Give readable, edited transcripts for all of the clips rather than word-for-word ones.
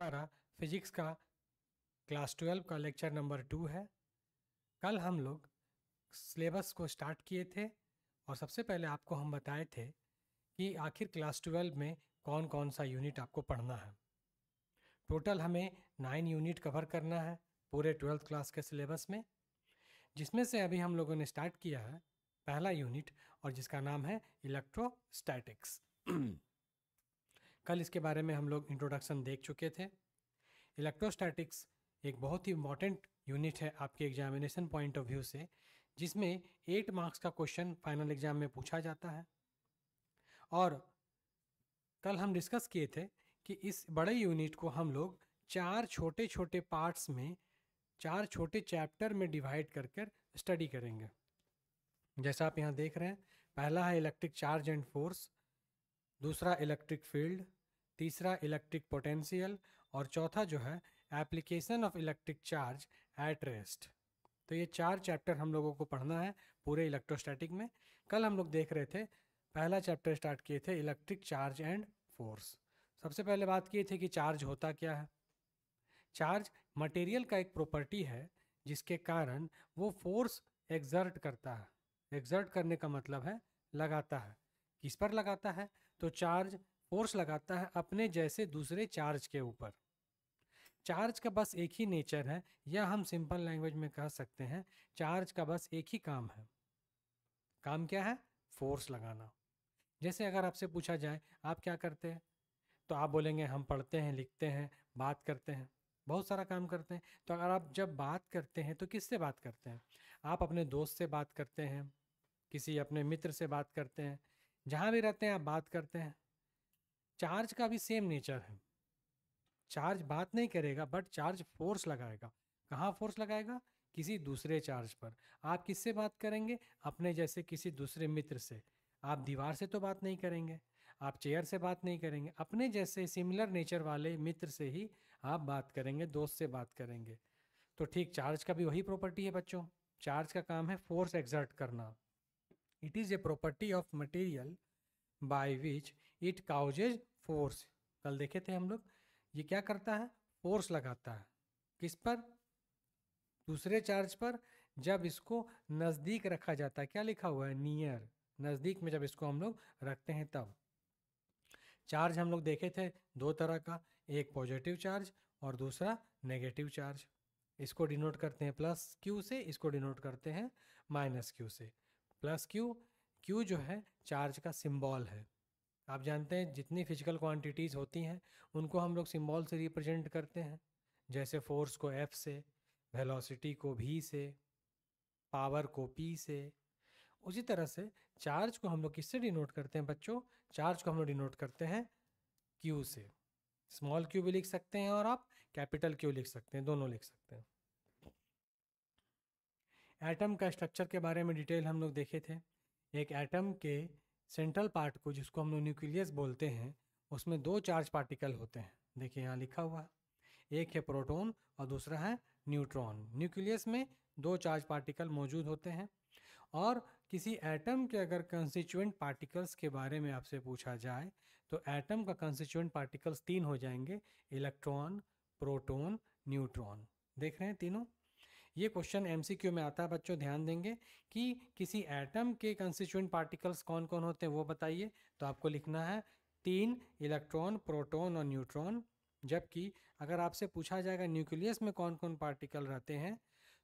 हमारा फिजिक्स का क्लास 12 का लेक्चर नंबर 2 है। कल हम लोग सिलेबस को स्टार्ट किए थे और सबसे पहले आपको हम बताए थे कि आखिर क्लास 12 में कौन कौन सा यूनिट आपको पढ़ना है। टोटल हमें 9 यूनिट कवर करना है पूरे 12th क्लास के सिलेबस में, जिसमें से अभी हम लोगों ने स्टार्ट किया है पहला यूनिट और जिसका नाम है इलेक्ट्रोस्टैटिक्स। कल इसके बारे में हम लोग इंट्रोडक्शन देख चुके थे। इलेक्ट्रोस्टैटिक्स एक बहुत ही इम्पॉर्टेंट यूनिट है आपके एग्जामिनेशन पॉइंट ऑफ व्यू से, जिसमें 8 मार्क्स का क्वेश्चन फाइनल एग्जाम में पूछा जाता है। और कल हम डिस्कस किए थे कि इस बड़े यूनिट को हम लोग 4 छोटे छोटे पार्ट्स में, 4 छोटे चैप्टर में डिवाइड कर कर स्टडी करेंगे। जैसा आप यहाँ देख रहे हैं, पहला है इलेक्ट्रिक चार्ज एंड फोर्स, दूसरा इलेक्ट्रिक फील्ड, तीसरा इलेक्ट्रिक पोटेंशियल और चौथा जो है application of electric charge at rest. तो ये 4 चैप्टर हम लोगों को पढ़ना है पूरे इलेक्ट्रोस्टैटिक में। कल हम लोग देख रहे थे, पहला चैप्टर स्टार्ट किए थे इलेक्ट्रिक चार्ज एंड फोर्स। सबसे पहले बात किए थे कि चार्ज होता क्या है। चार्ज मटेरियल का एक प्रॉपर्टी है जिसके कारण वो फोर्स एक्सर्ट करता है। एक्सर्ट करने का मतलब है लगाता है। किस पर लगाता है? तो चार्ज फोर्स लगाता है अपने जैसे दूसरे चार्ज के ऊपर। चार्ज का बस एक ही नेचर है, या हम सिंपल लैंग्वेज में कह सकते हैं चार्ज का बस एक ही काम है। काम क्या है? फोर्स लगाना। जैसे अगर आपसे पूछा जाए आप क्या करते हैं, तो आप बोलेंगे हम पढ़ते हैं, लिखते हैं, बात करते हैं, बहुत सारा काम करते हैं। तो अगर आप जब बात करते हैं तो किससे बात करते हैं? आप अपने दोस्त से बात करते हैं, किसी अपने मित्र से बात करते हैं, जहाँ भी रहते हैं आप बात करते हैं। चार्ज का भी सेम नेचर है। चार्ज बात नहीं करेगा बट चार्ज फोर्स लगाएगा। कहाँ फोर्स लगाएगा? किसी दूसरे चार्ज पर। आप किससे बात करेंगे? अपने जैसे किसी दूसरे मित्र से। आप दीवार से तो बात नहीं करेंगे, आप चेयर से बात नहीं करेंगे, अपने जैसे सिमिलर नेचर वाले मित्र से ही आप बात करेंगे, दोस्त से बात करेंगे। तो ठीक चार्ज का भी वही प्रॉपर्टी है बच्चों। चार्ज का काम है फोर्स एक्सर्ट करना। It is a property of material by which it causes force. कल देखे थे हम लोग, ये क्या करता है? फोर्स लगाता है। किस पर? दूसरे चार्ज पर। जब इसको नज़दीक रखा जाता है, क्या लिखा हुआ है? नियर। नज़दीक में जब इसको हम लोग रखते हैं तब। चार्ज हम लोग देखे थे दो तरह का, एक पॉजिटिव चार्ज और दूसरा नेगेटिव चार्ज। इसको डिनोट करते हैं प्लस क्यू से, इसको डिनोट करते हैं माइनस क्यू से। प्लस क्यू, क्यू जो है चार्ज का सिंबल है। आप जानते हैं जितनी फिजिकल क्वांटिटीज़ होती हैं उनको हम लोग सिंबल से रिप्रेजेंट करते हैं। जैसे फोर्स को F से, वेलोसिटी को V से, पावर को P से। उसी तरह से चार्ज को हम लोग किससे डिनोट करते हैं बच्चों? चार्ज को हम लोग डिनोट करते हैं Q से। स्मॉल क्यू भी लिख सकते हैं और आप कैपिटल क्यू लिख सकते हैं, दोनों लिख सकते हैं। एटम का स्ट्रक्चर के बारे में डिटेल हम लोग देखे थे। एक एटम के सेंट्रल पार्ट को, जिसको हम लोग न्यूक्लियस बोलते हैं, उसमें 2 चार्ज पार्टिकल होते हैं। देखिए यहाँ लिखा हुआ है, एक है प्रोटॉन और दूसरा है न्यूट्रॉन। न्यूक्लियस में 2 चार्ज पार्टिकल मौजूद होते हैं। और किसी एटम के अगर कंस्टिट्यूएंट पार्टिकल्स के बारे में आपसे पूछा जाए तो एटम का कंस्टिट्यूएंट पार्टिकल्स 3 हो जाएंगे, इलेक्ट्रॉन, प्रोटॉन, न्यूट्रॉन। देख रहे हैं तीनों। ये क्वेश्चन एमसीक्यू में आता है बच्चों, ध्यान देंगे कि किसी एटम के कंस्टिट्यूएंट पार्टिकल्स कौन कौन होते हैं वो बताइए। तो आपको लिखना है 3 इलेक्ट्रॉन, प्रोटॉन और न्यूट्रॉन। जबकि अगर आपसे पूछा जाएगा न्यूक्लियस में कौन कौन पार्टिकल रहते हैं,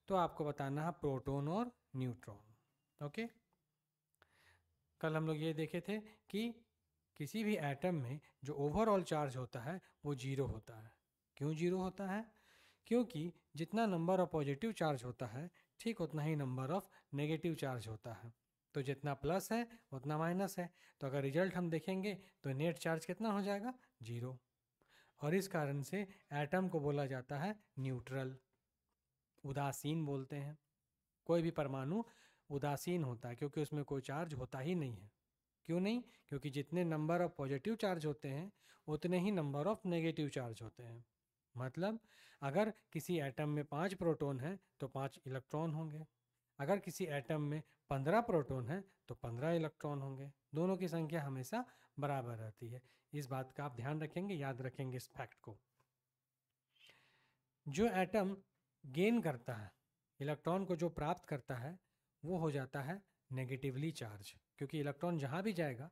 तो आपको बताना है प्रोटॉन और न्यूट्रॉन। ओके। कल हम लोग ये देखे थे कि किसी भी एटम में जो ओवरऑल चार्ज होता है वो जीरो होता है। क्यों जीरो होता है? क्योंकि जितना नंबर ऑफ पॉजिटिव चार्ज होता है ठीक उतना ही नंबर ऑफ नेगेटिव चार्ज होता है। तो जितना प्लस है उतना माइनस है। तो अगर रिजल्ट हम देखेंगे तो नेट चार्ज कितना हो जाएगा? जीरो। और इस कारण से एटम को बोला जाता है न्यूट्रल, उदासीन बोलते हैं। कोई भी परमाणु उदासीन होता है क्योंकि उसमें कोई चार्ज होता ही नहीं है। क्यों नहीं? क्योंकि जितने नंबर ऑफ पॉजिटिव चार्ज होते हैं उतने ही नंबर ऑफ नेगेटिव चार्ज होते हैं। मतलब अगर किसी एटम में 5 प्रोटॉन है तो 5 इलेक्ट्रॉन होंगे। अगर किसी एटम में 15 प्रोटॉन है तो 15 इलेक्ट्रॉन होंगे। दोनों की संख्या हमेशा बराबर रहती है। इस बात का आप ध्यान रखेंगे, याद रखेंगे इस फैक्ट को। जो एटम गेन करता है, इलेक्ट्रॉन को जो प्राप्त करता है, वो हो जाता है नेगेटिवली चार्ज, क्योंकि इलेक्ट्रॉन जहाँ भी जाएगा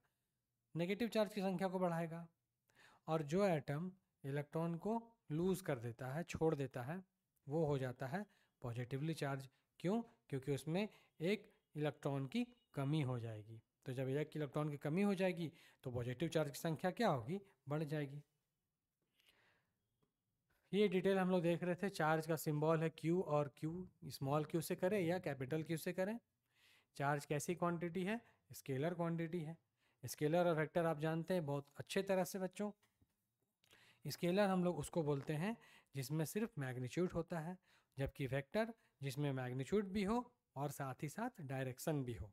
नेगेटिव चार्ज की संख्या को बढ़ाएगा। और जो एटम इलेक्ट्रॉन को लूज़ कर देता है, छोड़ देता है, वो हो जाता है पॉजिटिवली चार्ज। क्यों? क्योंकि उसमें एक इलेक्ट्रॉन की कमी हो जाएगी। तो जब एक इलेक्ट्रॉन की कमी हो जाएगी तो पॉजिटिव चार्ज की संख्या क्या होगी? बढ़ जाएगी। ये डिटेल हम लोग देख रहे थे। चार्ज का सिंबल है क्यू, और क्यू स्मॉल क्यू से करें या कैपिटल क्यू से करें, चार्ज कैसी क्वांटिटी है? स्केलर क्वांटिटी है। स्केलर और वेक्टर आप जानते हैं बहुत अच्छे तरह से बच्चों। स्केलर हम लोग उसको बोलते हैं जिसमें सिर्फ मैग्नीट्यूड होता है, जबकि वेक्टर जिसमें मैग्नीट्यूड भी हो और साथ ही साथ डायरेक्शन भी हो।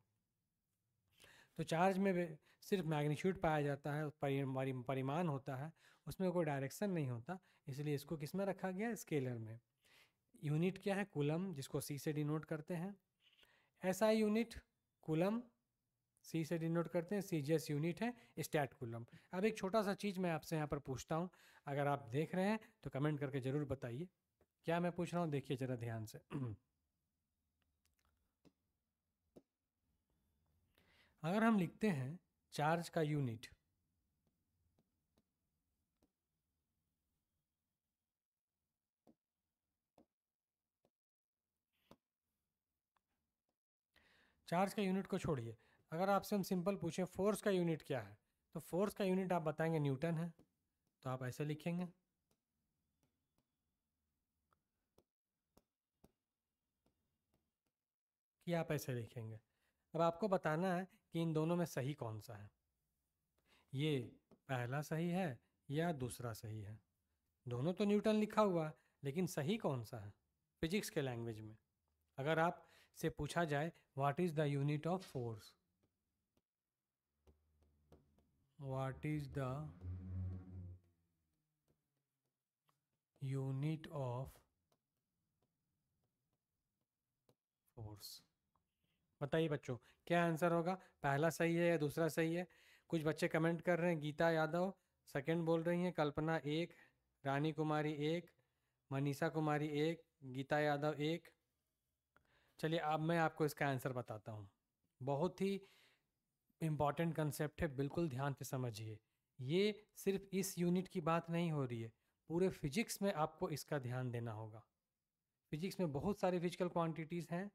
तो चार्ज में सिर्फ मैग्नीट्यूड पाया जाता है, परिमाण होता है, उसमें कोई डायरेक्शन नहीं होता, इसलिए इसको किस में रखा गया? स्केलर में। यूनिट क्या है? कूलम, जिसको सी से डिनोट करते हैं। एसआई यूनिट कूलम, सी से डिनोट करते हैं। सीजीएस यूनिट है स्टैट कूलम। अब एक छोटा सा चीज़ मैं आपसे यहाँ पर पूछता हूँ, अगर आप देख रहे हैं तो कमेंट करके ज़रूर बताइए क्या मैं पूछ रहा हूँ। देखिए ज़रा ध्यान से। अगर हम लिखते हैं चार्ज का यूनिट, चार्ज का यूनिट को छोड़िए, अगर आपसे हम सिंपल पूछें फोर्स का यूनिट क्या है, तो फोर्स का यूनिट आप बताएंगे न्यूटन है, तो आप ऐसे लिखेंगे। कि आप ऐसे लिखेंगे। अब आपको बताना है कि इन दोनों में सही कौन सा है, ये पहला सही है या दूसरा सही है। दोनों तो न्यूटन लिखा हुआ है, लेकिन सही कौन सा है फिजिक्स के लैंग्वेज में? अगर आप से पूछा जाए what is the unit of force, what is the unit of force, बताइए बच्चों क्या आंसर होगा? पहला सही है या दूसरा सही है? कुछ बच्चे कमेंट कर रहे हैं, गीता यादव सेकंड बोल रही हैं, कल्पना एक, रानी कुमारी एक, मनीषा कुमारी एक, गीता यादव एक। चलिए अब मैं आपको इसका आंसर बताता हूँ। बहुत ही इम्पॉर्टेंट कंसेप्ट है, बिल्कुल ध्यान से समझिए। ये सिर्फ इस यूनिट की बात नहीं हो रही है, पूरे फिजिक्स में आपको इसका ध्यान देना होगा। फिजिक्स में बहुत सारी फिजिकल क्वांटिटीज़ हैं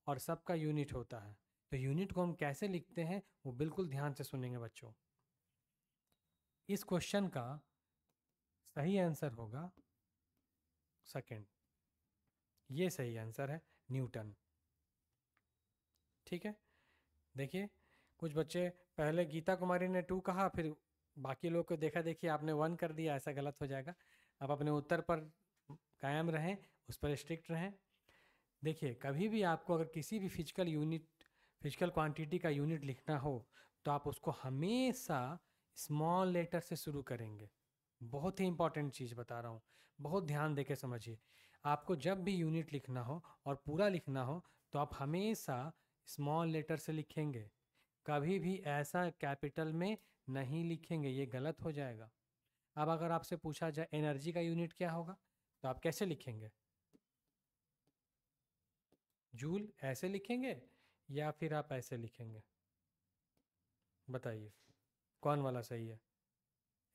और सबका यूनिट होता है। तो यूनिट को हम कैसे लिखते हैं वो बिल्कुल ध्यान से सुनेंगे बच्चों। इस क्वेश्चन का सही आंसर होगा सेकंड, ये सही आंसर है न्यूटन। ठीक है, देखिए कुछ बच्चे पहले गीता कुमारी ने 2 कहा, फिर बाकी लोग को देखा देखिए आपने 1 कर दिया, ऐसा गलत हो जाएगा। आप अपने उत्तर पर कायम रहें, उस पर स्ट्रिक्ट रहें। देखिए कभी भी आपको अगर किसी भी फिजिकल क्वांटिटी का यूनिट लिखना हो तो आप उसको हमेशा स्मॉल लेटर से शुरू करेंगे। बहुत ही इंपॉर्टेंट चीज़ बता रहा हूँ, बहुत ध्यान दे के समझिए। आपको जब भी यूनिट लिखना हो और पूरा लिखना हो तो आप हमेशा स्मॉल लेटर से लिखेंगे, कभी भी ऐसा कैपिटल में नहीं लिखेंगे, ये गलत हो जाएगा। अब अगर आपसे पूछा जाए एनर्जी का यूनिट क्या होगा तो आप कैसे लिखेंगे? जूल ऐसे लिखेंगे या फिर आप ऐसे लिखेंगे? बताइए कौन वाला सही है?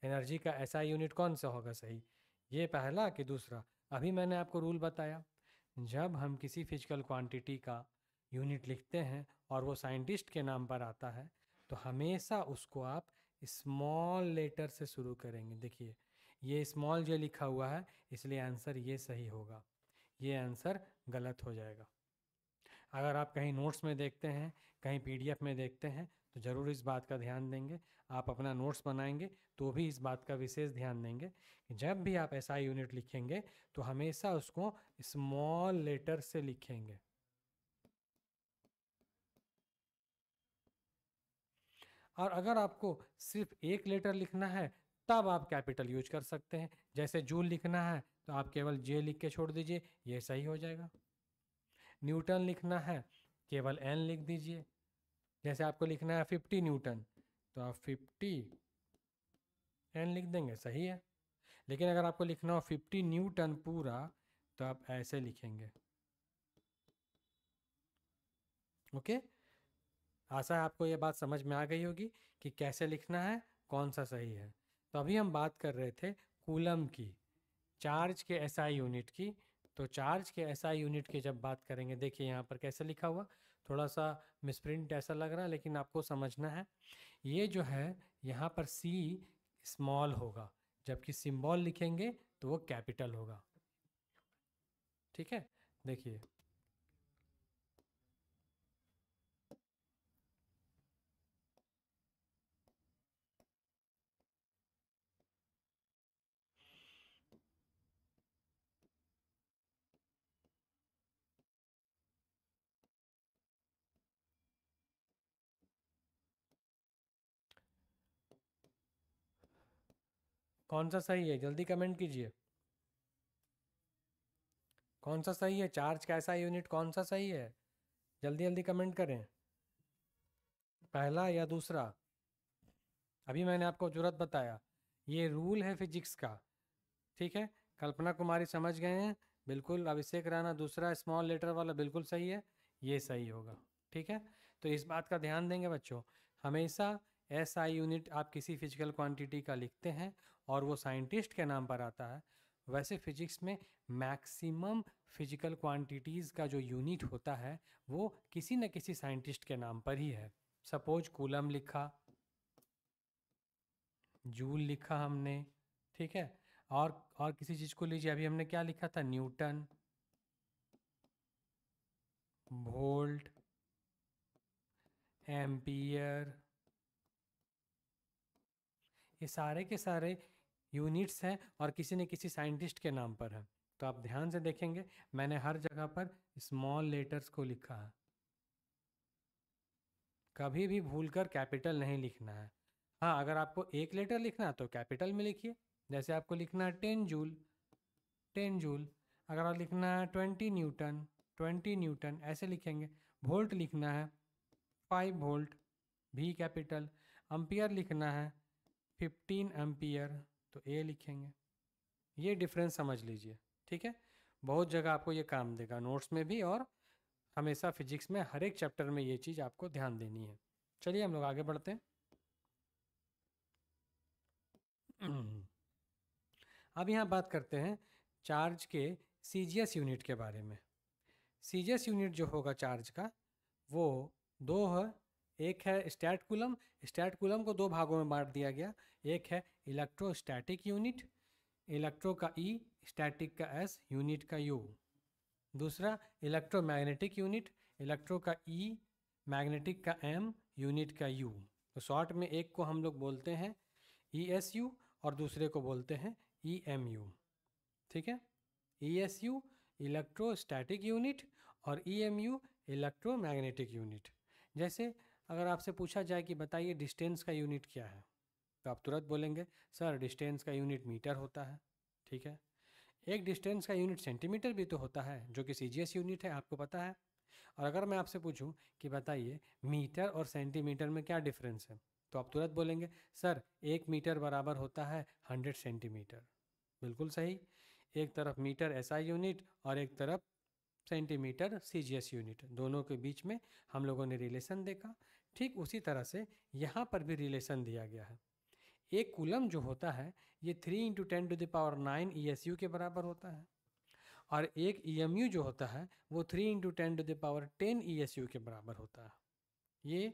एनर्जी का ऐसा यूनिट कौन सा होगा सही, ये पहला कि दूसरा? अभी मैंने आपको रूल बताया, जब हम किसी फिजिकल क्वांटिटी का यूनिट लिखते हैं और वो साइंटिस्ट के नाम पर आता है तो हमेशा उसको आप स्मॉल लेटर से शुरू करेंगे। देखिए ये स्मॉल जे लिखा हुआ है, इसलिए आंसर ये सही होगा, ये आंसर गलत हो जाएगा। अगर आप कहीं नोट्स में देखते हैं, कहीं पीडीएफ में देखते हैं तो ज़रूर इस बात का ध्यान देंगे। आप अपना नोट्स बनाएंगे तो भी इस बात का विशेष ध्यान देंगे कि जब भी आप एसआई यूनिट लिखेंगे तो हमेशा उसको स्मॉल लेटर से लिखेंगे। और अगर आपको सिर्फ एक लेटर लिखना है तब आप कैपिटल यूज कर सकते हैं। जैसे जूल लिखना है तो आप केवल जे लिख के छोड़ दीजिए, ये सही हो जाएगा। न्यूटन लिखना है केवल एन लिख दीजिए। जैसे आपको लिखना है 50 न्यूटन तो आप 50 एन लिख देंगे, सही है। लेकिन अगर आपको लिखना हो 50 न्यूटन पूरा तो आप ऐसे लिखेंगे। ओके, आशा है आपको ये बात समझ में आ गई होगी कि कैसे लिखना है, कौन सा सही है। तो अभी हम बात कर रहे थे कूलम की, चार्ज के एसआई यूनिट की। तो चार्ज के एसआई यूनिट की जब बात करेंगे, देखिए यहाँ पर कैसे लिखा हुआ, थोड़ा सा मिसप्रिंट ऐसा लग रहा है लेकिन आपको समझना है। ये जो है यहाँ पर सी स्मॉल होगा, जबकि सिंबल लिखेंगे तो वो कैपिटल होगा। ठीक है, देखिए कौन सा सही है, जल्दी कमेंट कीजिए। कौन सा सही है, चार्ज का ऐसा यूनिट कौन सा सही है, जल्दी जल्दी कमेंट करें, पहला या दूसरा। अभी मैंने आपको तुरंत बताया, ये रूल है फिजिक्स का। ठीक है, कल्पना कुमारी समझ गए हैं बिल्कुल। अभिषेक राणा दूसरा स्मॉल लेटर वाला बिल्कुल सही है, ये सही होगा। ठीक है, तो इस बात का ध्यान देंगे बच्चों, हमेशा एस आई यूनिट आप किसी फिजिकल क्वांटिटी का लिखते हैं और वो साइंटिस्ट के नाम पर आता है। वैसे फिजिक्स में मैक्सिमम फिजिकल क्वांटिटीज़ का जो यूनिट होता है वो किसी न किसी साइंटिस्ट के नाम पर ही है। सपोज कूलम लिखा, जूल लिखा हमने, ठीक है। और किसी चीज़ को लीजिए, अभी हमने क्या लिखा था, न्यूटन, वोल्ट, एम्पियर, ये सारे के सारे यूनिट्स हैं और किसी न किसी साइंटिस्ट के नाम पर है। तो आप ध्यान से देखेंगे मैंने हर जगह पर स्मॉल लेटर्स को लिखा है, कभी भी भूलकर कैपिटल नहीं लिखना है। हाँ, अगर आपको एक लेटर लिखना है तो कैपिटल में लिखिए, जैसे आपको लिखना है 10 जूल, 10 जूल। अगर आप लिखना है 20 न्यूटन, 20 न्यूटन ऐसे लिखेंगे। वोल्ट लिखना है 5 वोल्ट, भी कैपिटल। अम्पियर लिखना है 15 एम्पियर, तो ए लिखेंगे। ये डिफरेंस समझ लीजिए। ठीक है, बहुत जगह आपको ये काम देगा, नोट्स में भी और हमेशा फिजिक्स में हर एक चैप्टर में ये चीज़ आपको ध्यान देनी है। चलिए हम लोग आगे बढ़ते हैं। अब यहाँ बात करते हैं चार्ज के सीजीएस यूनिट के बारे में। सीजीएस यूनिट जो होगा चार्ज का वो दो है। एक है स्टैट कूलम, स्टैट कूलम को दो भागों में बांट दिया गया। एक है इलेक्ट्रोस्टैटिक यूनिट, इलेक्ट्रो का ई, स्टैटिक का एस, यूनिट का यू। दूसरा इलेक्ट्रोमैग्नेटिक यूनिट, इलेक्ट्रो का ई, मैग्नेटिक का एम, यूनिट का यू। तो शॉर्ट में एक को हम लोग बोलते हैं ई एस यू और दूसरे को बोलते हैं ई एम यू। ठीक है, E S U electrostatic unit और E M U electromagnetic unit. जैसे अगर आपसे पूछा जाए कि बताइए डिस्टेंस का यूनिट क्या है, तो आप तुरंत बोलेंगे सर डिस्टेंस का यूनिट मीटर होता है। ठीक है, एक डिस्टेंस का यूनिट सेंटीमीटर भी तो होता है जो कि सीजीएस यूनिट है, आपको पता है। और अगर मैं आपसे पूछूं कि बताइए मीटर और सेंटीमीटर में क्या डिफरेंस है, तो आप तुरंत बोलेंगे सर 1 मीटर बराबर होता है 100 सेंटीमीटर। बिल्कुल सही, एक तरफ मीटर एसआई यूनिट और एक तरफ सेंटीमीटर सीजीएस यूनिट, दोनों के बीच में हम लोगों ने रिलेशन देखा। ठीक उसी तरह से यहाँ पर भी रिलेशन दिया गया है। एक कूलम जो होता है ये 3 × 10⁹ ESU के बराबर होता है और एक EMU जो होता है वो 3 × 10⁻10 ESU के बराबर होता है। ये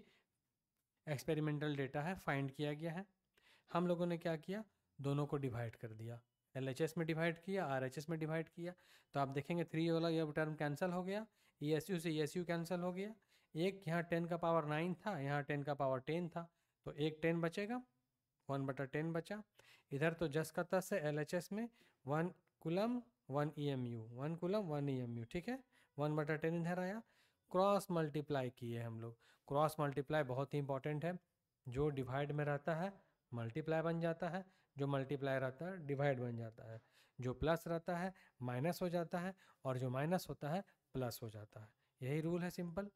एक्सपेरिमेंटल डेटा है, फाइंड किया गया है। हम लोगों ने क्या किया, दोनों को डिवाइड कर दिया, LHS में डिवाइड किया, RHS में डिवाइड किया। तो आप देखेंगे 3 वाला ये टर्म कैंसिल हो गया, ESU से ESU कैंसिल हो गया। एक यहाँ 10⁻9 था, यहाँ 10⁻10 था, तो एक 10 बचेगा, 1/10 बचा। इधर तो जस का तस है, LHS में 1 कूलम 1 EMU, 1 कूलम 1 EMU। ठीक है, 1/10 इधर आया। क्रॉस मल्टीप्लाई किए हम लोग, क्रॉस मल्टीप्लाई बहुत ही इंपॉर्टेंट है। जो डिवाइड में रहता है मल्टीप्लाई बन जाता है, जो मल्टीप्लाई रहता है डिवाइड बन जाता है, जो प्लस रहता है माइनस हो जाता है और जो माइनस होता है प्लस हो जाता है। यही रूल है सिंपल,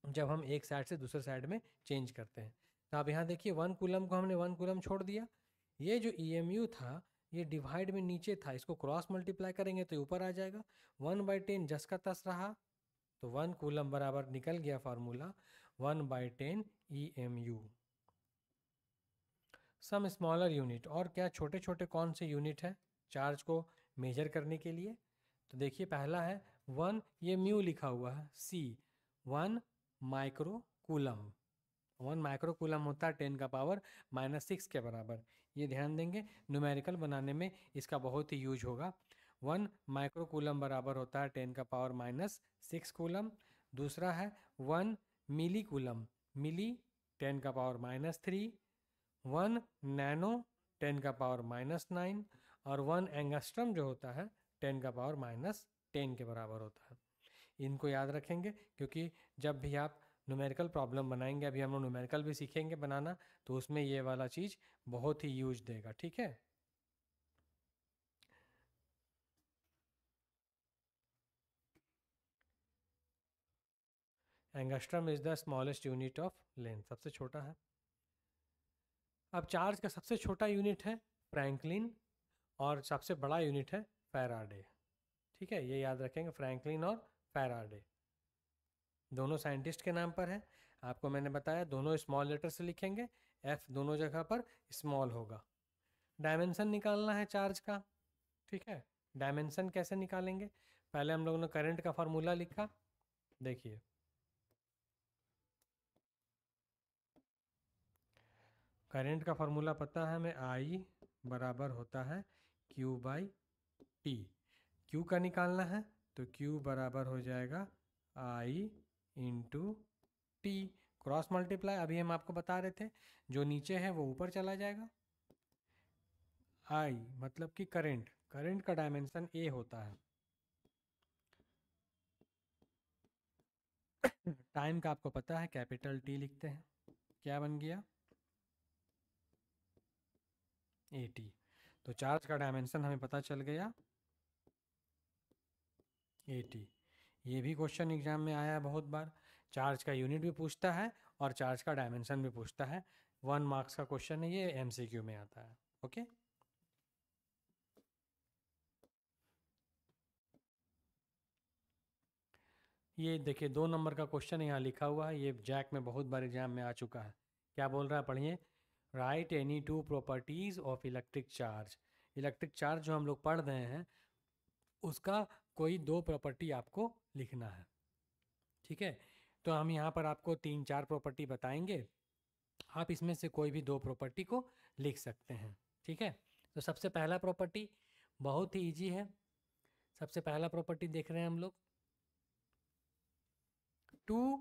जब हम एक साइड से दूसरे साइड में चेंज करते हैं। तो आप यहाँ देखिए 1 कूलम को हमने 1 कूलम छोड़ दिया। ये जो EMU था ये डिवाइड में नीचे था, इसको क्रॉस मल्टीप्लाई करेंगे तो ऊपर आ जाएगा। 1/10 जस का तस रहा, तो 1 कूलम बराबर निकल गया फार्मूला 1/10 EMU। सम स्मॉलर यूनिट, और क्या छोटे छोटे कौन से यूनिट है चार्ज को मेजर करने के लिए? तो देखिए पहला है 1, ये म्यू लिखा हुआ है, C 1 micro coulomb. 1 micro coulomb होता है 10⁻⁻6 के बराबर। ये ध्यान देंगे, न्यूमेरिकल बनाने में इसका बहुत ही यूज होगा। 1 माइक्रो कूलम बराबर होता है 10⁻6 कूलम। दूसरा है 1 मिली कूलम, मिली 10⁻3, 1 नैनो 10⁻9, और 1 एंगस्ट्रम जो होता है 10⁻10 के बराबर होता है। इनको याद रखेंगे, क्योंकि जब भी आप न्यूमेरिकल प्रॉब्लम बनाएंगे, अभी हम लोग न्यूमेरिकल भी सीखेंगे बनाना, तो उसमें ये वाला चीज़ बहुत ही यूज देगा। ठीक है, angstrom is the smallest unit of length, सबसे छोटा है। अब चार्ज का सबसे छोटा यूनिट है फ्रैंकलिन, और सबसे बड़ा यूनिट है फैराडे। ठीक है, ये याद रखेंगे, फ्रैंकलिन और फैराडे दोनों साइंटिस्ट के नाम पर है। आपको मैंने बताया दोनों स्मॉल लेटर से लिखेंगे, F दोनों जगह पर स्मॉल होगा। डायमेंशन निकालना है चार्ज का। ठीक है, डायमेंशन कैसे निकालेंगे? पहले हम लोगों ने करंट का फार्मूला लिखा, देखिए करंट का फार्मूला पता है हमें, I बराबर होता है Q/T। Q का निकालना है तो Q बराबर हो जाएगा I × T, क्रॉस मल्टीप्लाई, अभी हम आपको बता रहे थे, जो नीचे है वो ऊपर चला जाएगा। I मतलब कि करंट, करंट का डायमेंशन A होता है। टाइम का आपको पता है, कैपिटल T लिखते हैं, क्या बन गया AT। तो चार्ज का डायमेंशन हमें पता चल गया AT। ये भी क्वेश्चन एग्जाम में आया है बहुत बार, चार्ज का यूनिट भी पूछता है और चार्ज का डायमेंशन भी पूछता है। 1 मार्क्स का क्वेश्चन है ये, MCQ में आता है। ओके, ये देखिए 2 नंबर का क्वेश्चन यहाँ लिखा हुआ है, ये जैक में बहुत बार एग्जाम में आ चुका है। क्या बोल रहा है, पढ़िए। Right any 2 properties of electric charge. Electric charge जो हम लोग पढ़ रहे हैं उसका कोई 2 प्रॉपर्टी आपको लिखना है। ठीक है, तो हम यहाँ पर आपको 3-4 प्रॉपर्टी बताएंगे, आप इसमें से कोई भी 2 प्रॉपर्टी को लिख सकते हैं। ठीक है, तो सबसे पहला प्रॉपर्टी बहुत ही इजी है। सबसे पहला प्रॉपर्टी देख रहे हैं हम लोग, 2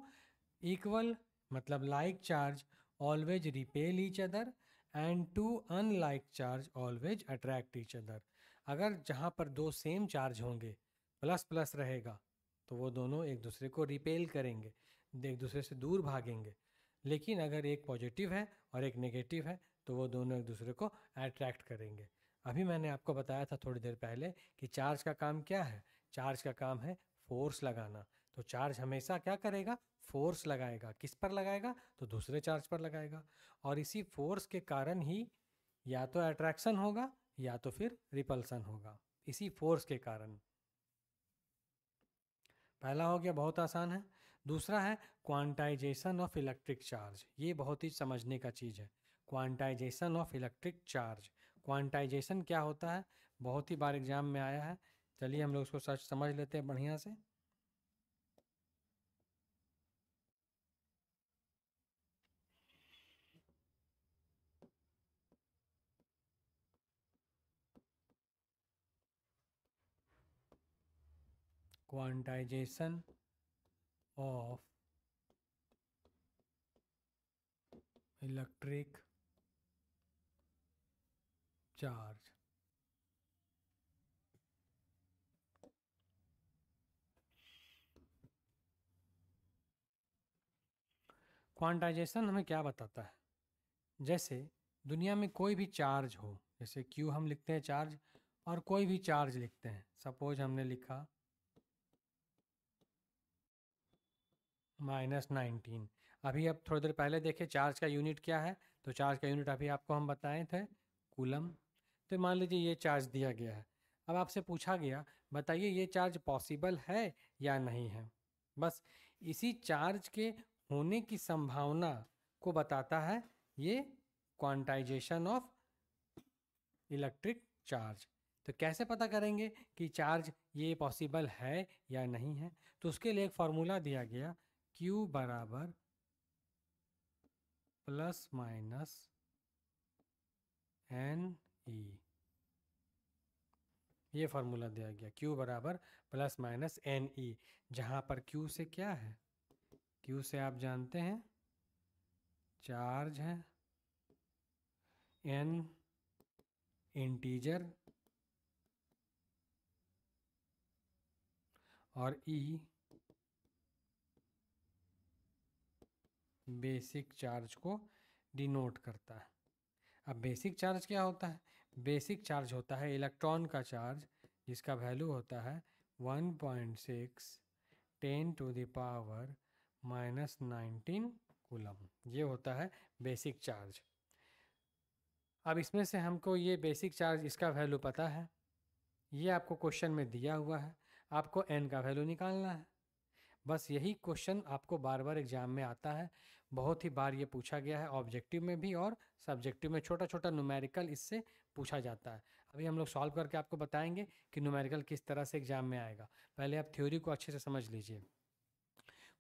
इक्वल मतलब like charge always repel each other and 2 unlike charge always attract each other. अगर जहाँ पर 2 सेम चार्ज होंगे, प्लस प्लस रहेगा, तो वो दोनों एक दूसरे को रिपेल करेंगे, एक दूसरे से दूर भागेंगे। लेकिन अगर एक पॉजिटिव है और एक नेगेटिव है, तो वो दोनों एक दूसरे को अट्रैक्ट करेंगे। अभी मैंने आपको बताया था थोड़ी देर पहले कि चार्ज का काम क्या है, चार्ज का काम है फोर्स लगाना। तो चार्ज हमेशा क्या करेगा, फोर्स लगाएगा। किस पर लगाएगा, तो दूसरे चार्ज पर लगाएगा, और इसी फोर्स के कारण ही या तो अट्रैक्शन होगा या तो फिर रिपल्सन होगा, इसी फोर्स के कारण। पहला हो गया, बहुत आसान है। दूसरा है क्वांटाइजेशन ऑफ इलेक्ट्रिक चार्ज, ये बहुत ही समझने का चीज़ है। Quantization of electric charge, quantization क्या होता है, बहुत ही बार एग्जाम में आया है। चलिए हम लोग उसको सच समझ लेते हैं बढ़िया से। Quantization of electric charge. Quantization हमें क्या बताता है, जैसे दुनिया में कोई भी चार्ज हो, जैसे Q हम लिखते हैं चार्ज, और कोई भी चार्ज लिखते हैं, सपोज हमने लिखा -19। अभी अब थोड़ी देर पहले देखे चार्ज का यूनिट क्या है, तो चार्ज का यूनिट अभी आपको हम बताए थे कूलम। तो मान लीजिए ये चार्ज दिया गया है। अब आपसे पूछा गया बताइए ये चार्ज पॉसिबल है या नहीं है। बस इसी चार्ज के होने की संभावना को बताता है ये क्वांटाइजेशन ऑफ इलेक्ट्रिक चार्ज। तो कैसे पता करेंगे कि चार्ज ये पॉसिबल है या नहीं है? तो उसके लिए एक फॉर्मूला दिया गया, Q बराबर प्लस माइनस एन ई। ये फार्मूला दिया गया, Q बराबर प्लस माइनस एन ई, जहाँ पर Q से क्या है? Q से आप जानते हैं चार्ज है, N इंटीजर और E बेसिक चार्ज को डिनोट करता है। अब बेसिक चार्ज क्या होता है? बेसिक चार्ज होता है इलेक्ट्रॉन का चार्ज जिसका वैल्यू होता है 1.6 10⁻⁻19 कूलम। ये होता है बेसिक चार्ज। अब इसमें से हमको ये बेसिक चार्ज इसका वैल्यू पता है, ये आपको क्वेश्चन में दिया हुआ है, आपको n का वैल्यू निकालना है। बस यही क्वेश्चन आपको बार बार एग्जाम में आता है, बहुत ही बार ये पूछा गया है, ऑब्जेक्टिव में भी और सब्जेक्टिव में छोटा छोटा न्यूमेरिकल इससे पूछा जाता है। अभी हम लोग सॉल्व करके आपको बताएंगे कि न्यूमेरिकल किस तरह से एग्जाम में आएगा। पहले आप थ्योरी को अच्छे से समझ लीजिए।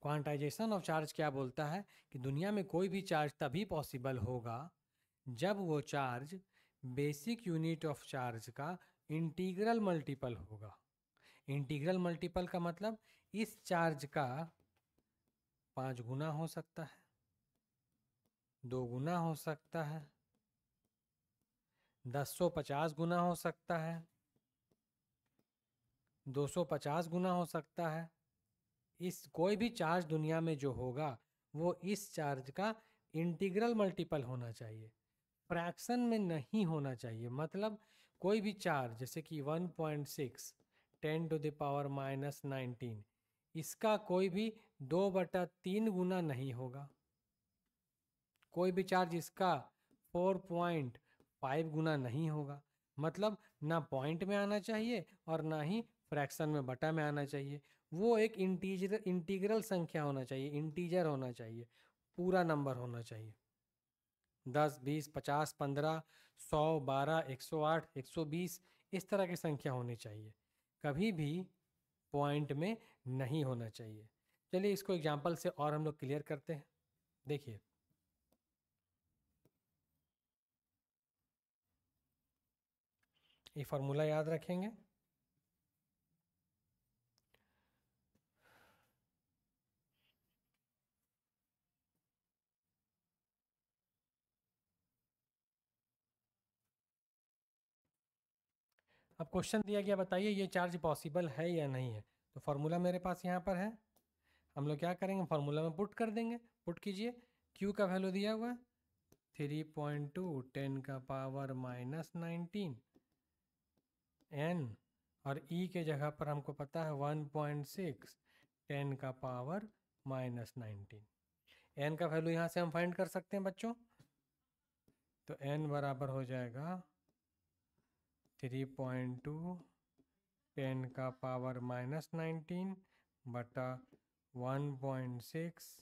क्वांटाइजेशन ऑफ चार्ज क्या बोलता है कि दुनिया में कोई भी चार्ज तभी पॉसिबल होगा जब वो charge basic unit of charge का इंटीग्रल मल्टीपल होगा। इंटीग्रल मल्टीपल का मतलब इस चार्ज का 5 गुना हो सकता है, 2 गुना हो सकता है, 1050 गुना हो सकता है, 250 गुना हो सकता है। इस कोई भी चार्ज दुनिया में जो होगा वो इस चार्ज का इंटीग्रल मल्टीपल होना चाहिए, फ्रैक्शन में नहीं होना चाहिए। मतलब कोई भी चार्ज जैसे कि 1.6 10⁻⁻19 इसका कोई भी 2/3 गुना नहीं होगा। कोई भी चार्ज इसका 4.5 गुना नहीं होगा। मतलब ना पॉइंट में आना चाहिए और ना ही फ्रैक्शन में बटा में आना चाहिए। वो एक इंटीग्रल संख्या होना चाहिए, इंटीजर होना चाहिए, पूरा नंबर होना चाहिए। 10, 20, 50, 15, 100, 12, 108, 120 इस तरह की संख्या होनी चाहिए, कभी भी पॉइंट में नहीं होना चाहिए। चलिए इसको एग्जांपल से और हम लोग क्लियर करते हैं। देखिए ये फॉर्मूला याद रखेंगे। अब क्वेश्चन दिया गया बताइए ये चार्ज पॉसिबल है या नहीं है। तो फार्मूला मेरे पास यहाँ पर है, हम लोग क्या करेंगे फार्मूला में पुट कर देंगे। पुट कीजिए, Q का वैल्यू दिया हुआ है 3.2 10⁻⁻19 n और E के जगह पर हमको पता है 1.6 10⁻⁻19। n का वैल्यू यहाँ से हम फाइंड कर सकते हैं बच्चों। तो n बराबर हो जाएगा 3.2 10⁻⁻19 बटा 1.6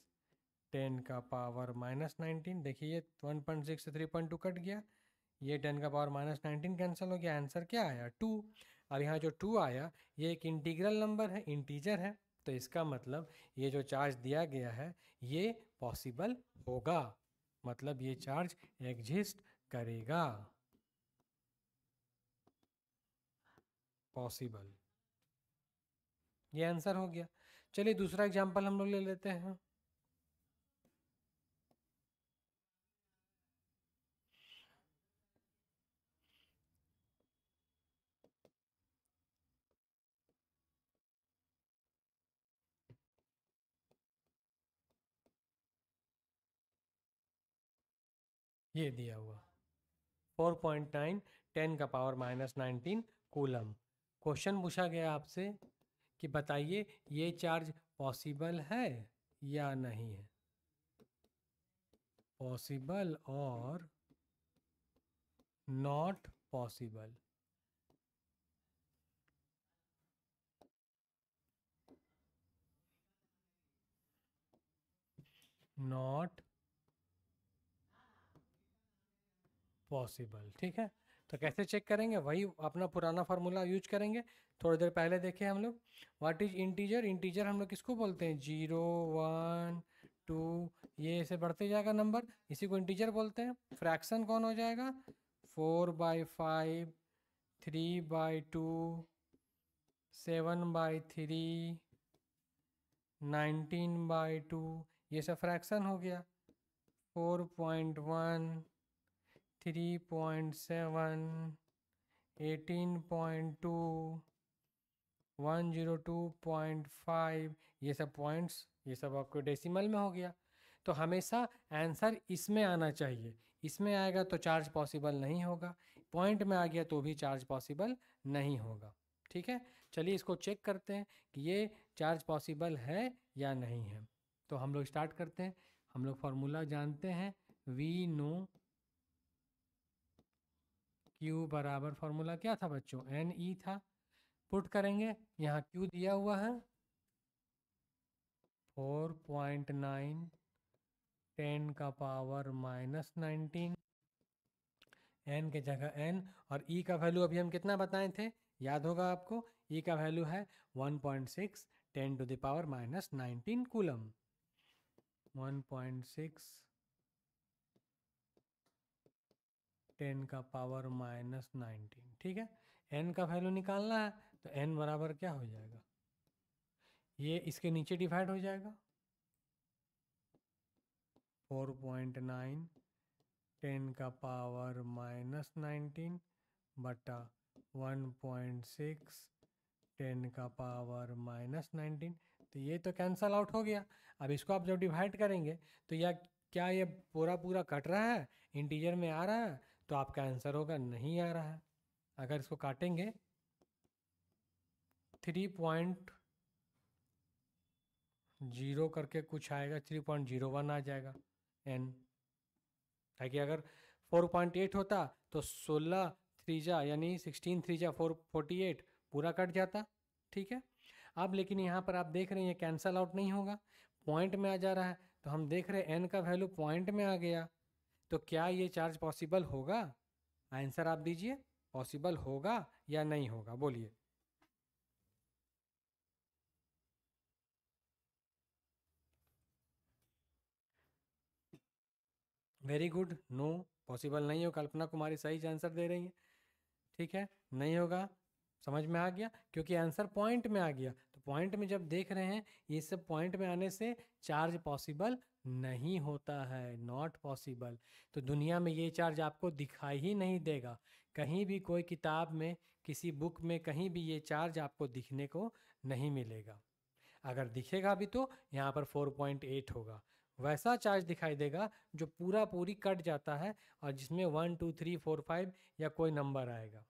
10⁻⁻19। देखिए 1.6 से 3.2 कट गया, ये 10⁻⁻19 कैंसिल हो गया, आंसर क्या आया 2। अब यहाँ जो 2 आया ये एक इंटीग्रल नंबर है, इंटीजर है, तो इसका मतलब ये जो चार्ज दिया गया है ये पॉसिबल होगा, मतलब ये चार्ज एग्जिस्ट करेगा, पॉसिबल। ये आंसर हो गया। चलिए दूसरा एग्जांपल हम लोग ले लेते हैं। ये दिया हुआ 4.9 10⁻⁻19 कूलम। क्वेश्चन पूछा गया आपसे कि बताइए ये चार्ज पॉसिबल है या नहीं है। पॉसिबल और नॉट पॉसिबल। Not possible. ठीक है, तो कैसे चेक करेंगे? वही अपना पुराना फार्मूला यूज करेंगे, थोड़ी देर पहले देखे हम लोग। What is integer? इंटीजर हम लोग किसको बोलते हैं? 0 1 2, ये ऐसे बढ़ते जाएगा नंबर, इसी को इंटीजर बोलते हैं। फ्रैक्शन कौन हो जाएगा? 4/5, 3/2, 7/3, 19/2, ये सब फ्रैक्शन हो गया। 4.1, 3.7, 18.2, 102.5, ये सब पॉइंट्स, ये सब आपको डेसिमल में हो गया। तो हमेशा आंसर इसमें आना चाहिए, इसमें आएगा तो चार्ज पॉसिबल नहीं होगा, पॉइंट में आ गया तो भी चार्ज पॉसिबल नहीं होगा। ठीक है, चलिए इसको चेक करते हैं कि ये चार्ज पॉसिबल है या नहीं है। तो हम लोग स्टार्ट करते हैं। हम लोग फार्मूला जानते हैं, वी नो Q बराबर, फार्मूला क्या था बच्चों? NE था। पुट करेंगे, यहाँ Q दिया हुआ है 4.9 10 का पावर -19, n के जगह n, और E का वैल्यू अभी हम कितना बताए थे, याद होगा आपको? E का वैल्यू है 1.6 10 टू द पावर -19 कूलम। 1.6 10 का पावर -19। ठीक है, n का वैल्यू निकालना है, तो n बराबर क्या हो जाएगा? ये इसके नीचे डिवाइड हो जाएगा, 4.9 10 का पावर -19 बटा 1.6 10 का पावर -19। तो ये तो कैंसल आउट हो गया। अब इसको आप जब डिवाइड करेंगे तो यह क्या, ये पूरा पूरा कट रहा है, इंटीजर में आ रहा है, तो आपका आंसर होगा नहीं आ रहा है। अगर इसको काटेंगे 3.0 करके कुछ आएगा, 3.01 आ जाएगा n। ताकि अगर 4.8 होता तो 16 3 यानी 16 3 48 पूरा कट जाता। ठीक है, अब लेकिन यहाँ पर आप देख रहे हैं ये कैंसल आउट नहीं होगा, पॉइंट में आ जा रहा है। तो हम देख रहे हैं n का वैल्यू पॉइंट में आ गया, तो क्या ये चार्ज पॉसिबल होगा? आंसर आप दीजिए, पॉसिबल होगा या नहीं होगा, बोलिए। वेरी गुड, नो पॉसिबल नहीं हो। कल्पना कुमारी सही आंसर दे रही है। ठीक है, नहीं होगा, समझ में आ गया, क्योंकि आंसर पॉइंट में आ गया। तो पॉइंट में जब देख रहे हैं, ये सब पॉइंट में आने से चार्ज पॉसिबल नहीं होता है, नॉट पॉसिबल। तो दुनिया में ये चार्ज आपको दिखाई ही नहीं देगा, कहीं भी कोई किताब में, किसी बुक में, कहीं भी ये चार्ज आपको दिखने को नहीं मिलेगा। अगर दिखेगा भी तो यहाँ पर 4.8 होगा, वैसा चार्ज दिखाई देगा जो पूरा पूरी कट जाता है और जिसमें 1 2 3 4 5 या कोई नंबर आएगा।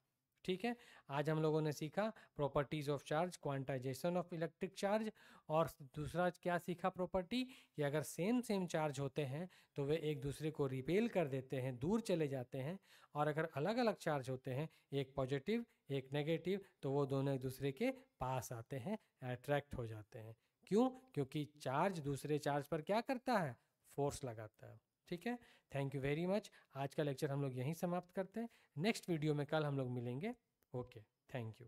ठीक है, आज हम लोगों ने सीखा properties of charge, quantization of electric charge, और दूसरा क्या सीखा प्रॉपर्टी, कि अगर सेम सेम चार्ज होते हैं तो वे एक दूसरे को रिपेल कर देते हैं, दूर चले जाते हैं, और अगर अलग अलग चार्ज होते हैं, एक पॉजिटिव एक नेगेटिव, तो वो दोनों एक दूसरे के पास आते हैं, अट्रैक्ट हो जाते हैं। क्यों? क्योंकि चार्ज दूसरे चार्ज पर क्या करता है? फोर्स लगाता है। ठीक है, थैंक यू वेरी मच। आज का लेक्चर हम लोग यहीं समाप्त करते हैं, नेक्स्ट वीडियो में कल हम लोग मिलेंगे। Okay, thank you.